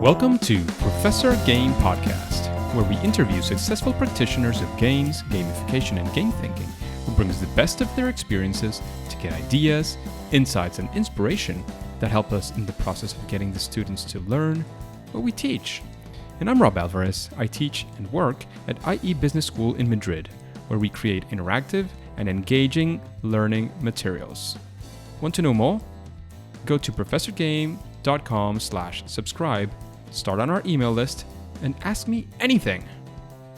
Welcome to Professor Game Podcast, where we interview successful practitioners of games, gamification, and game thinking who brings the best of their experiences to get ideas, insights, and inspiration that help us in the process of getting the students to learn what we teach. And I'm Rob Alvarez. I teach and work at IE Business School in Madrid, where we create interactive and engaging learning materials. Want to know more? Go to professorgame.com/subscribe, start on our email list, and ask me anything.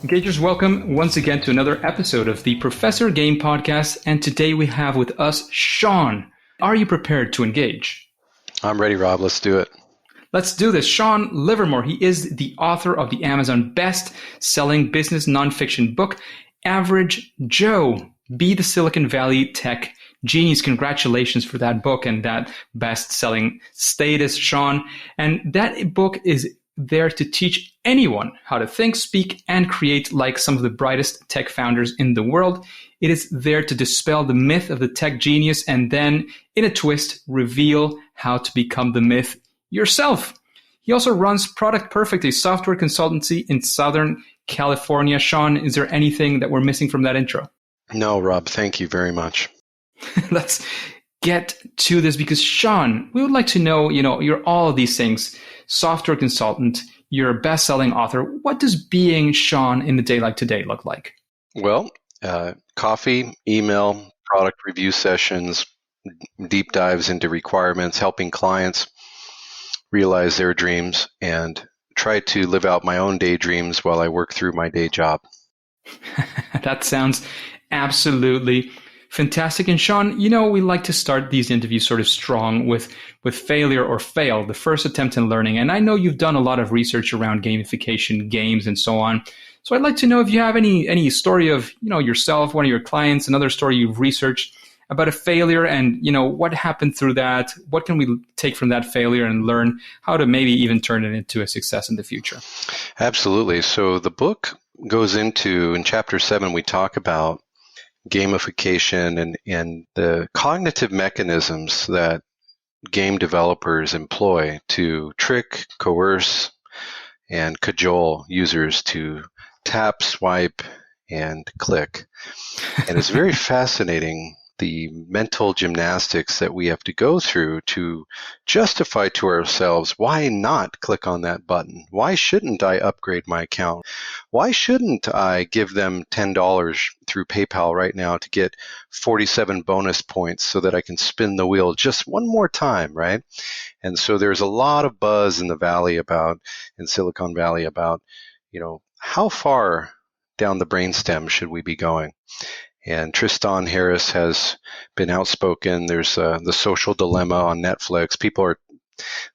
Engagers, welcome once again to another episode of the Professor Game Podcast, and today we have with us Shawn. Are you prepared to engage? I'm ready, Rob. Let's do it. Let's do this. Shawn Livermore, he is the author of the Amazon best-selling business nonfiction book, Average Joe, Be the Silicon Valley Tech Genius. Congratulations for that book and that best-selling status, Shawn. And that book is there to teach anyone how to think, speak, and create like some of the brightest tech founders in the world. It is there to dispel the myth of the tech genius and then, in a twist, reveal how to become the myth yourself. He also runs Product Perfect, a software consultancy in Southern California. Shawn, is there anything that we're missing from that intro? No, Rob, thank you very much. Let's get to this because, Shawn, we would like to know, you're all of these things, software consultant, you're a best-selling author. What does being Shawn in a day like today look like? Well, coffee, email, product review sessions, deep dives into requirements, helping clients realize their dreams, and try to live out my own daydreams while I work through my day job. That sounds absolutely fantastic. And Shawn, we like to start these interviews sort of strong with failure or fail, the first attempt in learning. And I know you've done a lot of research around gamification, games, and so on. So I'd like to know if you have any story of, yourself, one of your clients, another story you've researched about a failure and, what happened through that. What can we take from that failure and learn how to maybe even turn it into a success in the future? Absolutely. So the book goes into, in chapter 7, we talk about gamification and the cognitive mechanisms that game developers employ to trick, coerce, and cajole users to tap, swipe, and click. And it's very fascinating, the mental gymnastics that we have to go through to justify to ourselves why not click on that button? Why shouldn't I upgrade my account? Why shouldn't I give them $10 through PayPal right now to get 47 bonus points so that I can spin the wheel just one more time, right? And so there's a lot of buzz in Silicon Valley about, how far down the brainstem should we be going? And Tristan Harris has been outspoken. There's The Social Dilemma on Netflix. People are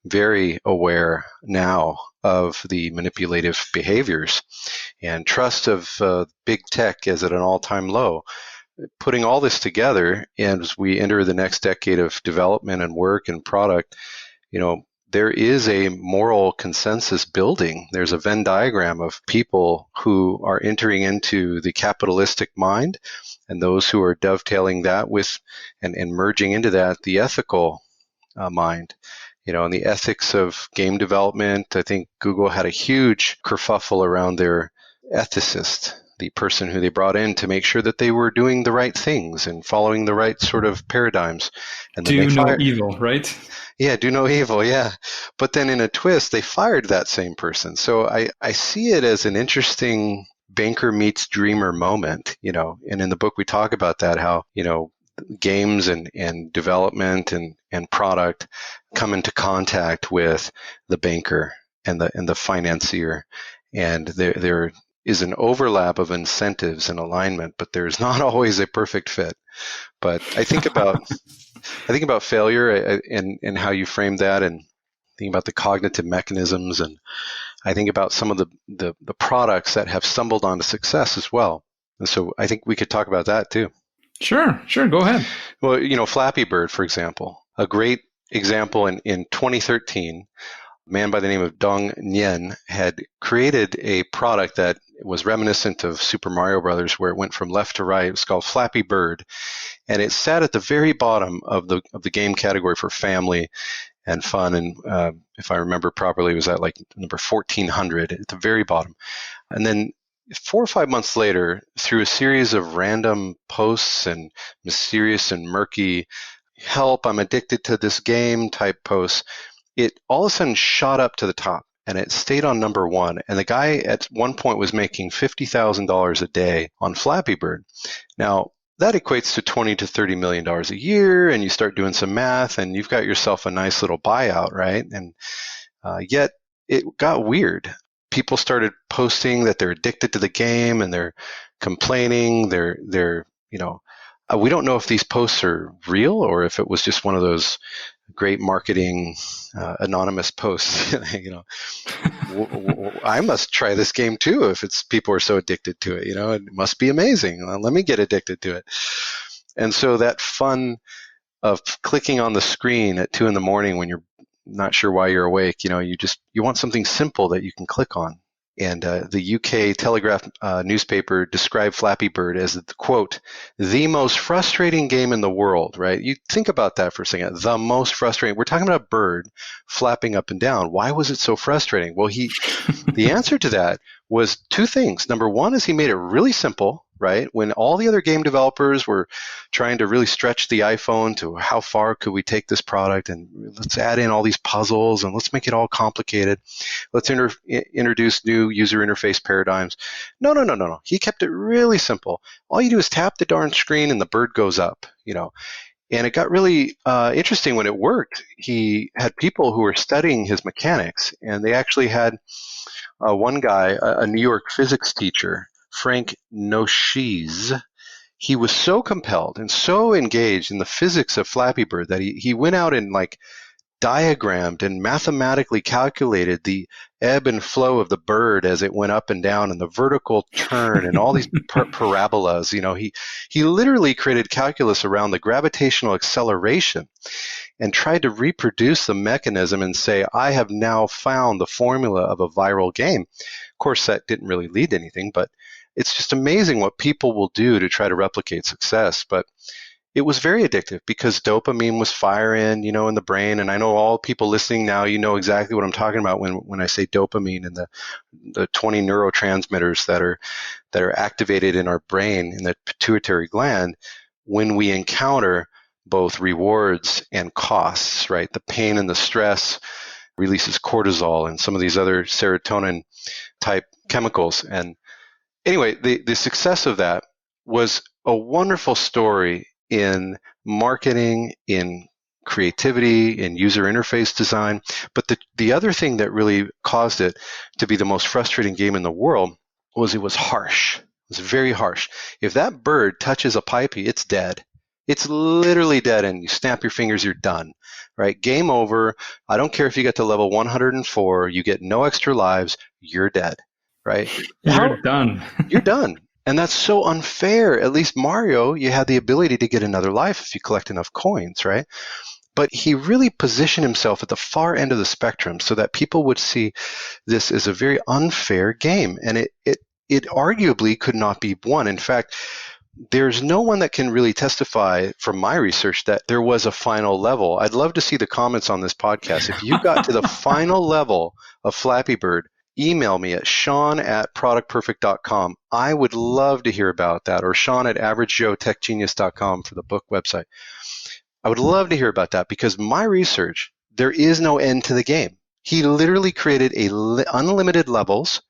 very aware now of the manipulative behaviors, and trust of big tech is at an all-time low. Putting all this together, and as we enter the next decade of development and work and product, there is a moral consensus building. There's a Venn diagram of people who are entering into the capitalistic mind and those who are dovetailing that with and merging into that the ethical mind. And the ethics of game development, I think Google had a huge kerfuffle around their ethicist, the person who they brought in to make sure that they were doing the right things and following the right sort of paradigms. And then do no evil, right? Yeah, do no evil, yeah. But then in a twist, they fired that same person. So I see it as an interesting banker meets dreamer moment, and in the book we talk about that, how, games and development and product come into contact with the banker and the financier. And there is an overlap of incentives and alignment, but there's not always a perfect fit. But I think about failure and how you frame that, and think about the cognitive mechanisms, and I think about some of the products that have stumbled onto success as well. And so I think we could talk about that too. Sure. Go ahead. Well, Flappy Bird, for example, a great example in 2013, a man by the name of Dong Nguyen had created a product that was reminiscent of Super Mario Brothers, where it went from left to right. It was called Flappy Bird, and it sat at the very bottom of the game category for family. and fun. And if I remember properly, it was at like number 1400 at the very bottom. And then 4 or 5 months later, through a series of random posts and mysterious and murky help, I'm addicted to this game type posts, it all of a sudden shot up to the top and it stayed on number one. And the guy at one point was making $50,000 a day on Flappy Bird. Now, that equates to $20 to $30 million a year, and you start doing some math, and you've got yourself a nice little buyout, right? And yet it got weird. People started posting that they're addicted to the game, and they're complaining. They're we don't know if these posts are real or if it was just one of those great marketing anonymous posts. I must try this game too if it's people are so addicted to it. It must be amazing. Let me get addicted to it. And so that fun of clicking on the screen at 2 a.m. when you're not sure why you're awake, you want something simple that you can click on. And the UK Telegraph newspaper described Flappy Bird as, the quote, the most frustrating game in the world, right? You think about that for a second. The most frustrating. We're talking about a bird flapping up and down. Why was it so frustrating? Well, the answer to that was two things. Number one is he made it really simple, right? When all the other game developers were trying to really stretch the iPhone to how far could we take this product, and let's add in all these puzzles and let's make it all complicated. Let's introduce new user interface paradigms. No. He kept it really simple. All you do is tap the darn screen and the bird goes up, And it got really interesting when it worked. He had people who were studying his mechanics, and they actually had one guy, a New York physics teacher, Frank Noshiz. He was so compelled and so engaged in the physics of Flappy Bird that he went out and diagrammed and mathematically calculated the ebb and flow of the bird as it went up and down, and the vertical turn and all these parabolas. He literally created calculus around the gravitational acceleration and tried to reproduce the mechanism and say, I have now found the formula of a viral game. Of course, that didn't really lead to anything, but it's just amazing what people will do to try to replicate success. But it was very addictive because dopamine was firing, in the brain. And I know all people listening now, exactly what I'm talking about when I say dopamine and the 20 neurotransmitters that are activated in our brain in the pituitary gland when we encounter both rewards and costs, right? The pain and the stress releases cortisol and some of these other serotonin type chemicals. And anyway, the success of that was a wonderful story in marketing, in creativity, in user interface design. But the other thing that really caused it to be the most frustrating game in the world was it was harsh. It was very harsh. If that bird touches a pipey, it's dead. It's literally dead, and you snap your fingers, you're done, right? Game over. I don't care if you get to level 104, you get no extra lives, you're dead, right? You're done. You're done. And that's so unfair. At least Mario, you had the ability to get another life if you collect enough coins, right? But he really positioned himself at the far end of the spectrum so that people would see this as a very unfair game. And it arguably could not be won. In fact, there's no one that can really testify from my research that there was a final level. I'd love to see the comments on this podcast. If you got to the final level of Flappy Bird, email me at Shawn@productperfect.com. I would love to hear about that, or Shawn@averagejoetechgenius.com for the book website. I would love to hear about that because my research, there is no end to the game. He literally created unlimited levels,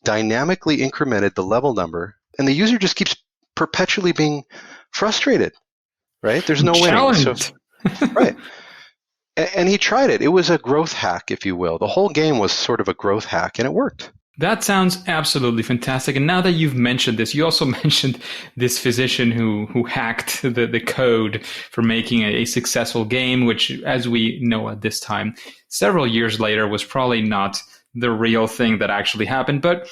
dynamically incremented the level number, and the user just keeps perpetually being frustrated, right? There's no winning. So, right. And he tried it. It was a growth hack, if you will. The whole game was sort of a growth hack, and it worked. That sounds absolutely fantastic. And now that you've mentioned this, you also mentioned this physician who hacked the code for making a successful game, which, as we know at this time, several years later, was probably not the real thing that actually happened. But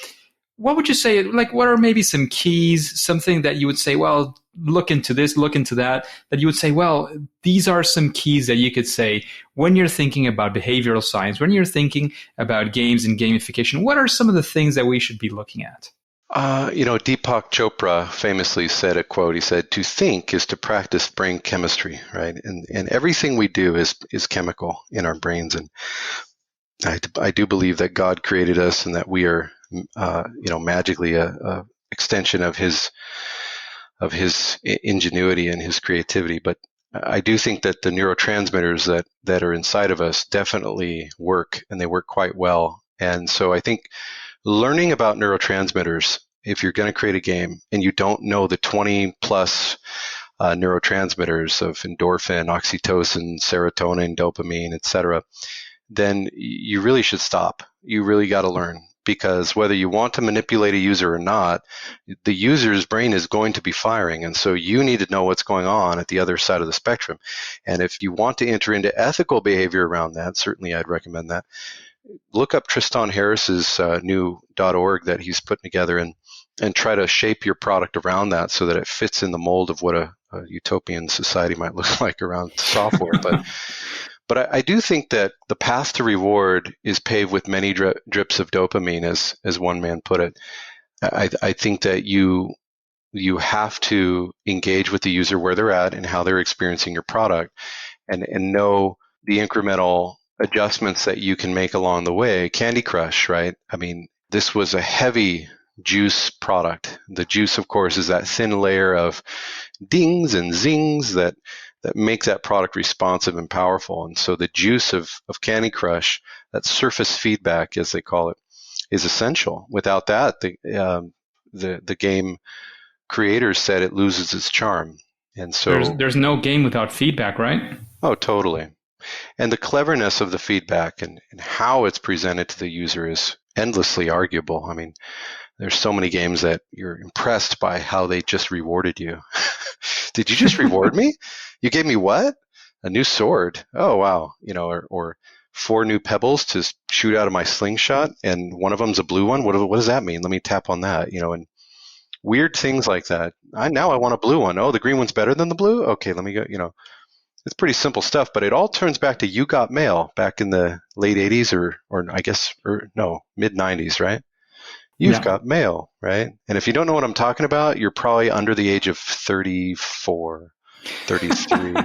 what would you say, what are maybe some keys, something that you would say, well, look into this, look into that you would say, well, these are some keys that you could say when you're thinking about behavioral science, when you're thinking about games and gamification, what are some of the things that we should be looking at? Deepak Chopra famously said a quote. He said, "To think is to practice brain chemistry," right? And everything we do is chemical in our brains. And I do believe that God created us and that we are, magically a extension of his ingenuity and his creativity. But I do think that the neurotransmitters that are inside of us definitely work, and they work quite well. And so I think learning about neurotransmitters, if you're going to create a game and you don't know the 20 plus neurotransmitters of endorphin, oxytocin, serotonin, dopamine, etc., then you really should stop. You really got to learn, because whether you want to manipulate a user or not, the user's brain is going to be firing. And so you need to know what's going on at the other side of the spectrum. And if you want to enter into ethical behavior around that, certainly I'd recommend that. Look up Tristan Harris's new .org that he's putting together, and try to shape your product around that so that it fits in the mold of what a utopian society might look like around software. But I do think that the path to reward is paved with many drips of dopamine, as one man put it. I think that you have to engage with the user where they're at and how they're experiencing your product, and know the incremental adjustments that you can make along the way. Candy Crush, right? I mean, this was a heavy juice product. The juice, of course, is that thin layer of dings and zings that make that product responsive and powerful. And so the juice of Candy Crush, that surface feedback, as they call it, is essential. Without that, the game creators said it loses its charm. And so There's no game without feedback, right? Oh, totally. And the cleverness of the feedback and how it's presented to the user is endlessly arguable. I mean, there's so many games that you're impressed by how they just rewarded you. Did you just reward me? You gave me what? A new sword. Oh, wow. Or 4 new pebbles to shoot out of my slingshot, and one of them's a blue one. What does that mean? Let me tap on that, and weird things like that. Now I want a blue one. Oh, the green one's better than the blue? Okay, let me go, It's pretty simple stuff, but it all turns back to You Got Mail back in the late 80s or I guess, mid 90s, right? You've got mail, right? And if you don't know what I'm talking about, you're probably under the age of 34, 33.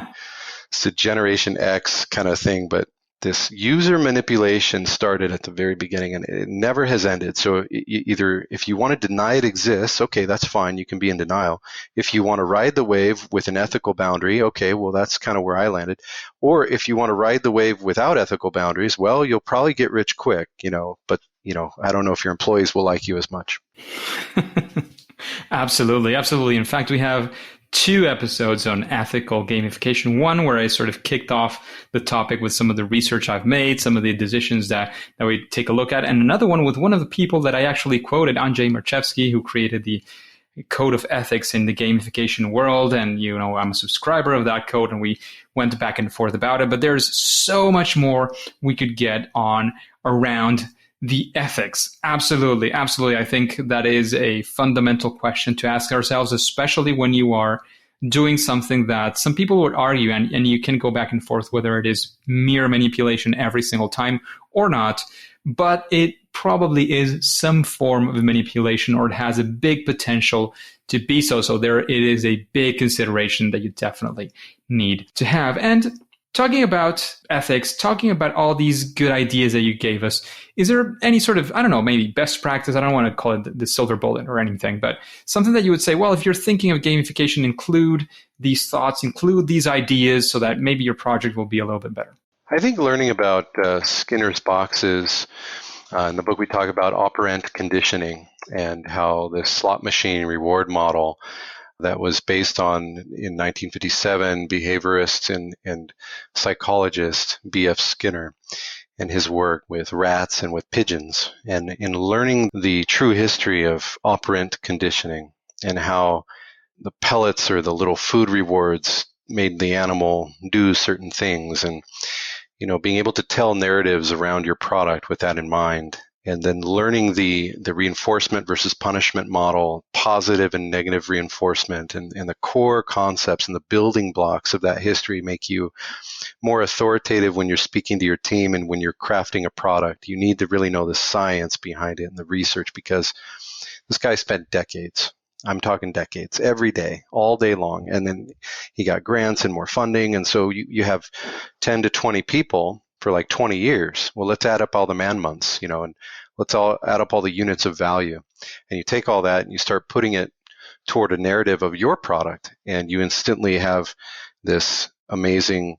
It's a Generation X kind of thing, but this user manipulation started at the very beginning, and it never has ended. So either if you want to deny it exists, okay, that's fine. You can be in denial. If you want to ride the wave with an ethical boundary, okay, well, that's kind of where I landed. Or if you want to ride the wave without ethical boundaries, well, you'll probably get rich quick, but I don't know if your employees will like you as much. Absolutely. Absolutely. In fact, we have 2 episodes on ethical gamification. One where I sort of kicked off the topic with some of the research I've made, some of the decisions that we take a look at, and another one with one of the people that I actually quoted, Andrzej Marchewski, who created the code of ethics in the gamification world. And, I'm a subscriber of that code, and we went back and forth about it. But there's so much more we could get on around the ethics. Absolutely. Absolutely. I think that is a fundamental question to ask ourselves, especially when you are doing something that some people would argue, and you can go back and forth whether it is mere manipulation every single time or not, but it probably is some form of manipulation, or it has a big potential to be so. So there, it is a big consideration that you definitely need to have. And talking about ethics, talking about all these good ideas that you gave us, is there any sort of, I don't know, maybe best practice? I don't want to call it the silver bullet or anything, but something that you would say, well, if you're thinking of gamification, include these thoughts, include these ideas so that maybe your project will be a little bit better. I think learning about Skinner's boxes, in the book we talk about operant conditioning and how the slot machine reward model that was based on, in 1957, behaviorist and psychologist B.F. Skinner and his work with rats and with pigeons, and in learning the true history of operant conditioning and how the pellets or the little food rewards made the animal do certain things, and being able to tell narratives around your product with that in mind. And then learning the reinforcement versus punishment model, positive and negative reinforcement, and the core concepts and the building blocks of that history make you more authoritative when you're speaking to your team and when you're crafting a product. You need to really know the science behind it and the research, because This guy spent decades. I'm talking decades, every day, all day long. And then he got grants and more funding. And so you have 10 to 20 people for like 20 years. Well, let's add up all the man months, and let's all add up all the units of value. And you take all that and you start putting it toward a narrative of your product, and you instantly have this amazing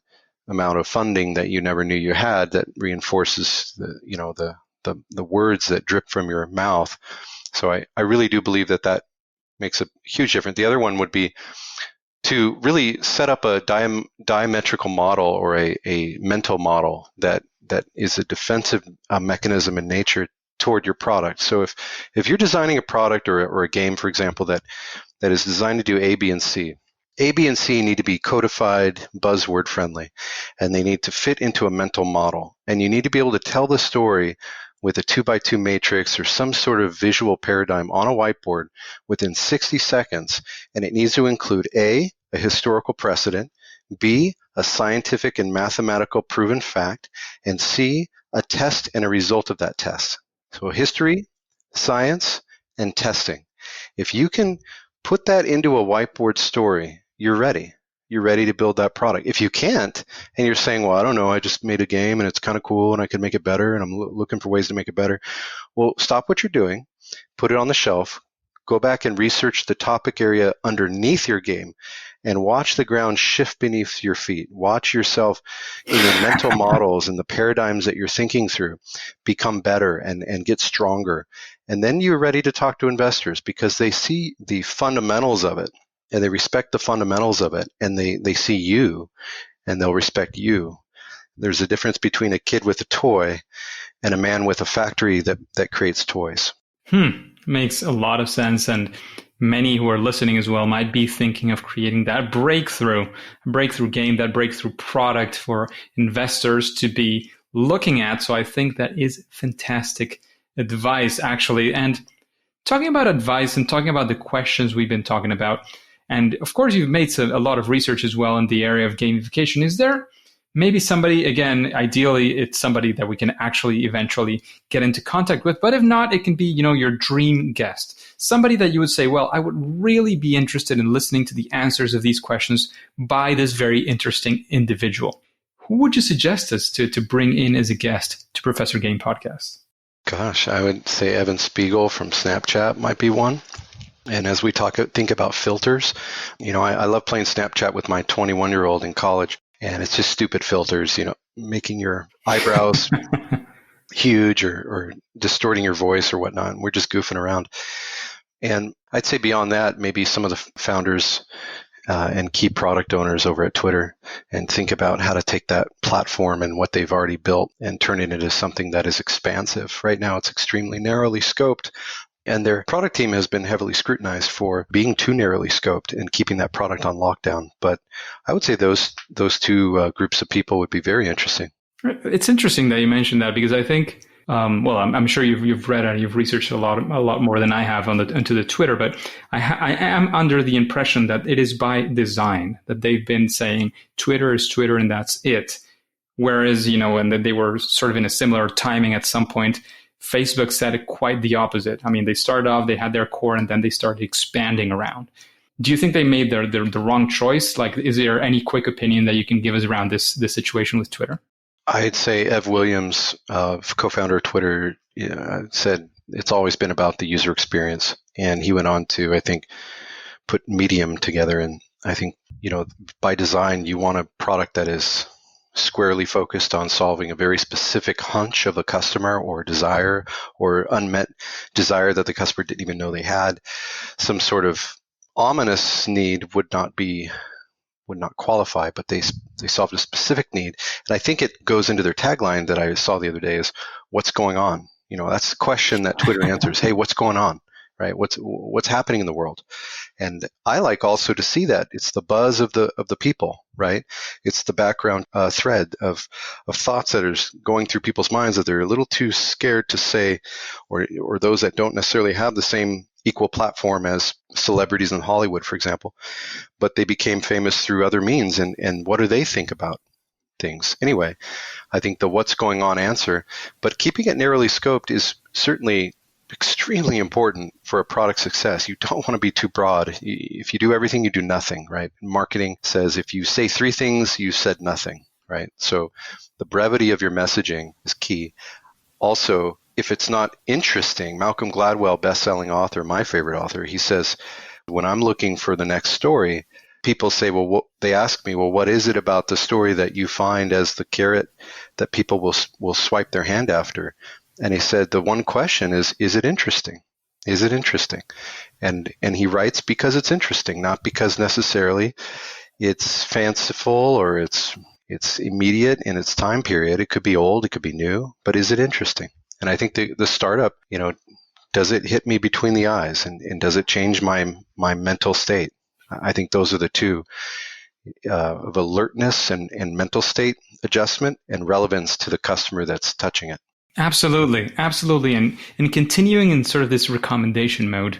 amount of funding that you never knew you had that reinforces the words that drip from your mouth. So I really do believe that makes a huge difference. The other one would be to really set up a diametrical model or a mental model that is a defensive mechanism in nature toward your product. So if you're designing a product or a game, for example, that is designed to do A, B, and C, A, B, and C need to be codified, buzzword friendly, and they need to fit into a mental model. And you need to be able to tell the story with a 2x2 matrix or some sort of visual paradigm on a whiteboard within 60 seconds. And it needs to include A, a historical precedent, B, a scientific and mathematical proven fact, and C, a test and a result of that test. So history, science, and testing. If you can put that into a whiteboard story, you're ready. You're ready to build that product. If you can't, and you're saying, well, I don't know, I just made a game and it's kind of cool and I could make it better and I'm looking for ways to make it better. Well, stop what you're doing, put it on the shelf, go back and research the topic area underneath your game and watch the ground shift beneath your feet. Watch yourself in your mental models and the paradigms that you're thinking through become better and get stronger. And then you're ready to talk to investors because they see the fundamentals of it. And they respect the fundamentals of it, and they see you, and they'll respect you. There's a difference between a kid with a toy and a man with a factory that creates toys. Makes a lot of sense. And many who are listening as well might be thinking of creating that breakthrough game, that breakthrough product for investors to be looking at. So I think that is fantastic advice, actually. And talking about advice and talking about the questions we've been talking about, and of course, you've made a lot of research as well in the area of gamification. Is there maybe somebody, again, ideally, it's somebody that we can actually eventually get into contact with, but if not, it can be, your dream guest, somebody that you would say, well, I would really be interested in listening to the answers of these questions by this very interesting individual. Who would you suggest us to bring in as a guest to Professor Game Podcast? Gosh, I would say Evan Spiegel from Snapchat might be one. And as we think about filters, I love playing Snapchat with my 21-year-old in college, and it's just stupid filters, making your eyebrows huge or distorting your voice or whatnot. We're just goofing around. And I'd say beyond that, maybe some of the founders and key product owners over at Twitter and think about how to take that platform and what they've already built and turn it into something that is expansive. Right now, it's extremely narrowly scoped. And their product team has been heavily scrutinized for being too narrowly scoped and keeping that product on lockdown. But I would say those two groups of people would be very interesting. It's interesting that you mentioned that because I think, I'm sure you've read and you've researched a lot more than I have into the Twitter. But I am under the impression that it is by design that they've been saying Twitter is Twitter and that's it. Whereas and that they were sort of in a similar timing at some point. Facebook said quite the opposite. I mean, they started off, they had their core, and then they started expanding around. Do you think they made the wrong choice? Like, is there any quick opinion that you can give us around this situation with Twitter? I'd say Ev Williams, co-founder of Twitter, said it's always been about the user experience. And he went on to, I think, put Medium together. And I think, by design, you want a product that is squarely focused on solving a very specific hunch of a customer or desire or unmet desire that the customer didn't even know they had. Some sort of ominous need would not qualify, but they solved a specific need. And I think it goes into their tagline that I saw the other day is, what's going on? That's the question that Twitter answers. Hey, what's going on? Right? What's happening in the world? And I like also to see that it's the buzz of the people, right? It's the background thread of thoughts that are going through people's minds that they're a little too scared to say, or those that don't necessarily have the same equal platform as celebrities in Hollywood, for example, but they became famous through other means. And what do they think about things? Anyway, I think the what's going on answer, but keeping it narrowly scoped is certainly extremely important for a product success. You don't want to be too broad. If you do everything, you do nothing, right? Marketing says if you say 3 things, you said nothing, right? So the brevity of your messaging is key. Also, if it's not interesting, Malcolm Gladwell, best-selling author, my favorite author, he says, when I'm looking for the next story, people say, they ask me, what is it about the story that you find as the carrot that people will swipe their hand after? And he said, the one question is it interesting? Is it interesting? And he writes because it's interesting, not because necessarily it's fanciful or it's immediate in its time period. It could be old, it could be new, but is it interesting? And I think the startup, does it hit me between the eyes and does it change my mental state? I think those are the two, of alertness and mental state adjustment and relevance to the customer that's touching it. Absolutely. Absolutely. And continuing in sort of this recommendation mode,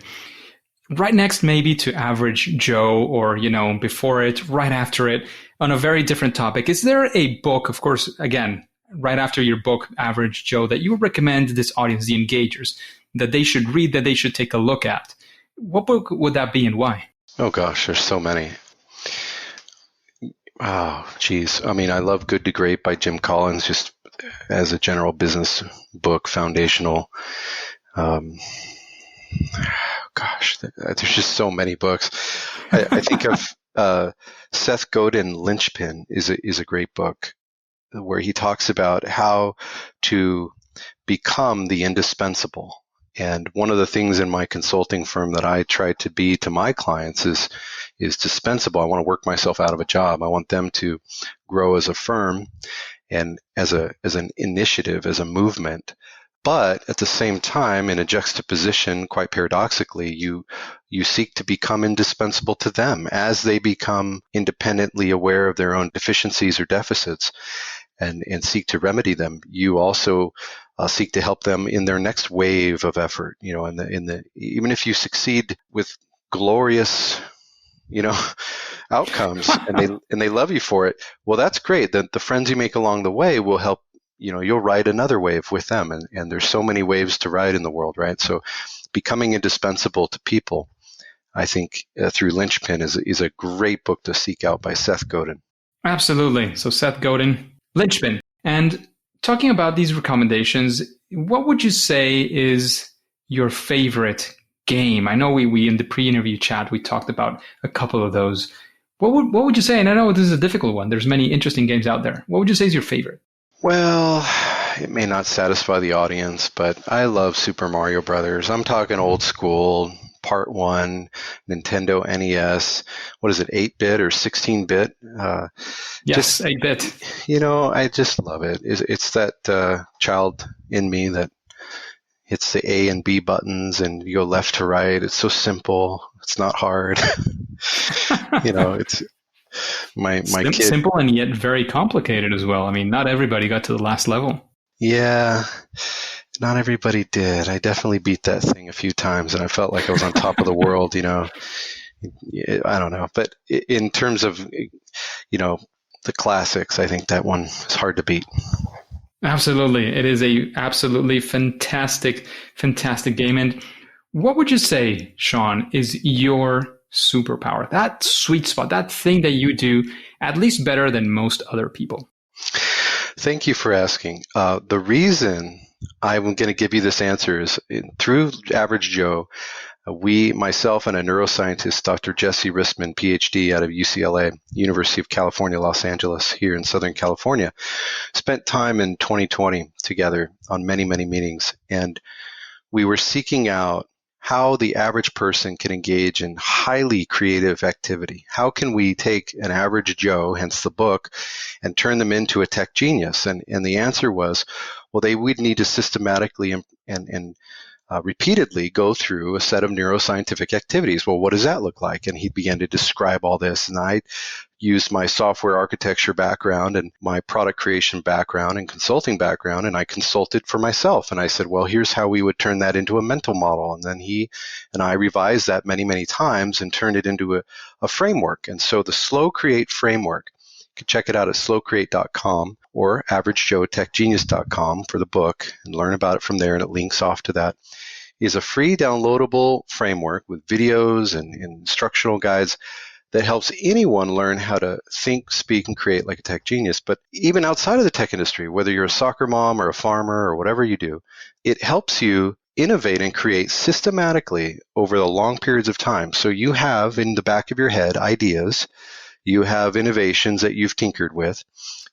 right next maybe to Average Joe or, before it, right after it, on a very different topic, is there a book, of course, again, right after your book, Average Joe, that you would recommend this audience, the engagers, that they should read, that they should take a look at? What book would that be and why? Oh, gosh, there's so many. Oh, geez. I mean, I love Good to Great by Jim Collins, just as a general business book, foundational. Gosh, there's just so many books. I think of Seth Godin, Linchpin is a great book where he talks about how to become the indispensable. And one of the things in my consulting firm that I try to be to my clients is dispensable. I want to work myself out of a job. I want them to grow as a firm and as an initiative, as a movement. But at the same time, in a juxtaposition, quite paradoxically, you seek to become indispensable to them as they become independently aware of their own deficiencies or deficits and seek to remedy them. You also seek to help them in their next wave of effort. Even if you succeed with glorious, outcomes and they love you for it, well, that's great. The friends you make along the way will help. You'll ride another wave with them, and there's so many waves to ride in the world, right? So becoming indispensable to people, I think through Linchpin is a great book to seek out by Seth Godin. Absolutely. So Seth Godin, Linchpin. And talking about these recommendations, what would you say is your favorite game? I know we in the pre-interview chat, we talked about a couple of those. What would you say? And I know this is a difficult one. There's many interesting games out there. What would you say is your favorite? Well, it may not satisfy the audience, but I love Super Mario Brothers. I'm talking old school, Part 1, Nintendo NES. What is it, 8-bit or 16-bit? Yes, 8-bit. I just love it. It's that child in me that hits the A and B buttons and you go left to right. It's so simple. It's not hard. It's... My kid, simple and yet very complicated as well. I mean, not everybody got to the last level. Yeah, not everybody did. I definitely beat that thing a few times, and I felt like I was on top of the world. I don't know, but in terms of the classics, I think that one is hard to beat. Absolutely, it is a absolutely fantastic game. And what would you say, Shawn, is your superpower, that sweet spot, that thing that you do at least better than most other people? Thank you for asking. The reason I'm going to give you this answer is through Average Joe, myself and a neuroscientist, Dr. Jesse Rissman, PhD out of UCLA, University of California, Los Angeles, here in Southern California, spent time in 2020 together on many, many meetings. And we were seeking out how the average person can engage in highly creative activity. How can we take an average Joe, hence the book, and turn them into a tech genius? And the answer was, well, they would need to systematically and repeatedly go through a set of neuroscientific activities. Well, what does that look like? And he began to describe all this. And I used my software architecture background and my product creation background and consulting background, and I consulted for myself. And I said, well, here's how we would turn that into a mental model. And then he and I revised that many, many times and turned it into a framework. And so the Slow Create framework, you can check it out at slowcreate.com or averagejoetechgenius.com for the book and learn about it from there, and it links off to that. is a free downloadable framework with videos and instructional guides that helps anyone learn how to think, speak, and create like a tech genius. But even outside of the tech industry, whether you're a soccer mom or a farmer or whatever you do, it helps you innovate and create systematically over the long periods of time. So you have in the back of your head ideas, you have innovations that you've tinkered with.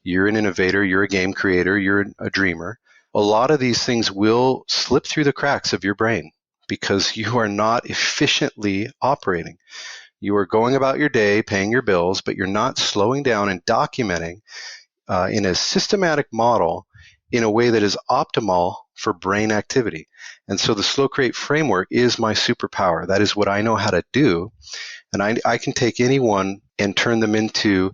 You're an innovator, you're a game creator, you're a dreamer. A lot of these things will slip through the cracks of your brain because you are not efficiently operating. You are going about your day, paying your bills, but you're not slowing down and documenting in a systematic model in a way that is optimal for brain activity. And so the Slow Create framework is my superpower. That is what I know how to do. And I can take anyone and turn them into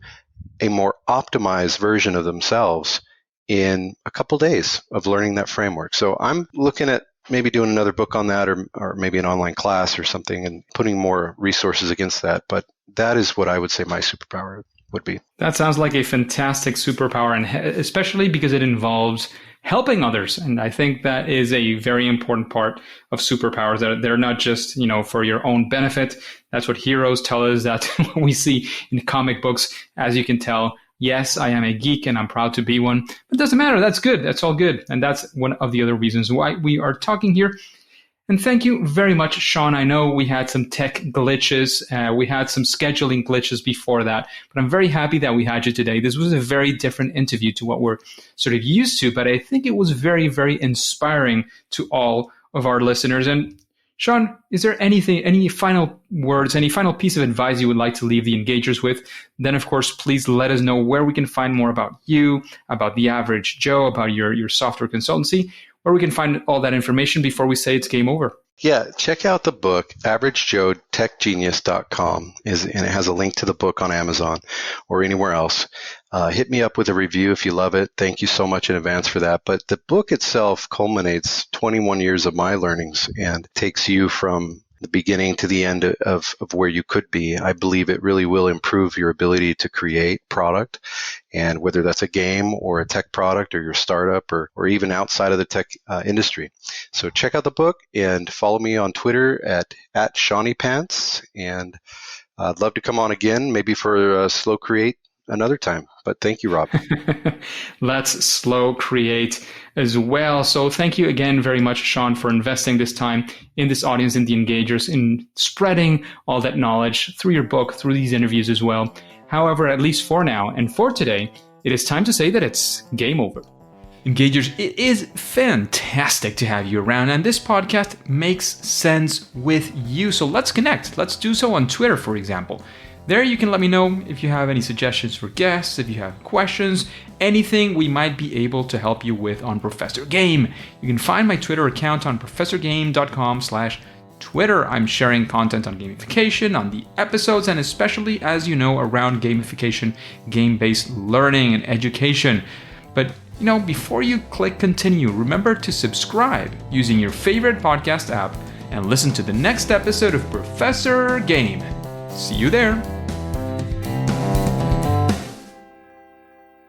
a more optimized version of themselves in a couple days of learning that framework. So I'm looking at maybe doing another book on that or maybe an online class or something and putting more resources against that. But that is what I would say my superpower would be. That sounds like a fantastic superpower, and especially because it involves helping others. And I think that is a very important part of superpowers, that they're not just, for your own benefit. That's what heroes tell us, that we see in comic books. As you can tell, yes, I am a geek and I'm proud to be one. But it doesn't matter. That's good. That's all good. And that's one of the other reasons why we are talking here. And thank you very much, Shawn. I know we had some tech glitches. We had some scheduling glitches before that. But I'm very happy that we had you today. This was a very different interview to what we're sort of used to. But I think it was very, very inspiring to all of our listeners. And Shawn, is there any final words, any final piece of advice you would like to leave the engagers with? Then, of course, please let us know where we can find more about you, about the average Joe, about your software consultancy, where we can find all that information before we say it's game over. Yeah, check out the book, averagejoetechgenius.com, and it has a link to the book on Amazon or anywhere else. Hit me up with a review if you love it. Thank you so much in advance for that. But the book itself culminates 21 years of my learnings and takes you from the beginning to the end of where you could be. I believe it really will improve your ability to create product, and whether that's a game or a tech product or your startup or even outside of the tech industry. So check out the book and follow me on Twitter at ShawnnyPants. And I'd love to come on again, maybe for Slow Create another time. But thank you, Rob. Let's Slow Create as well. So thank you again very much, Shawn, for investing this time in this audience, in the engagers, in spreading all that knowledge through your book, through these interviews as well. However, at least for now and for today, it is time to say that it's game over. Engagers, it is fantastic to have you around, and this podcast makes sense with you. So let's connect. Let's do so on Twitter, for example. There you can let me know if you have any suggestions for guests, if you have questions, anything we might be able to help you with on Professor Game. You can find my Twitter account on professorgame.com/Twitter. I'm sharing content on gamification, on the episodes, and especially, as you know, around gamification, game-based learning and education. But, before you click continue, remember to subscribe using your favorite podcast app and listen to the next episode of Professor Game. See you there.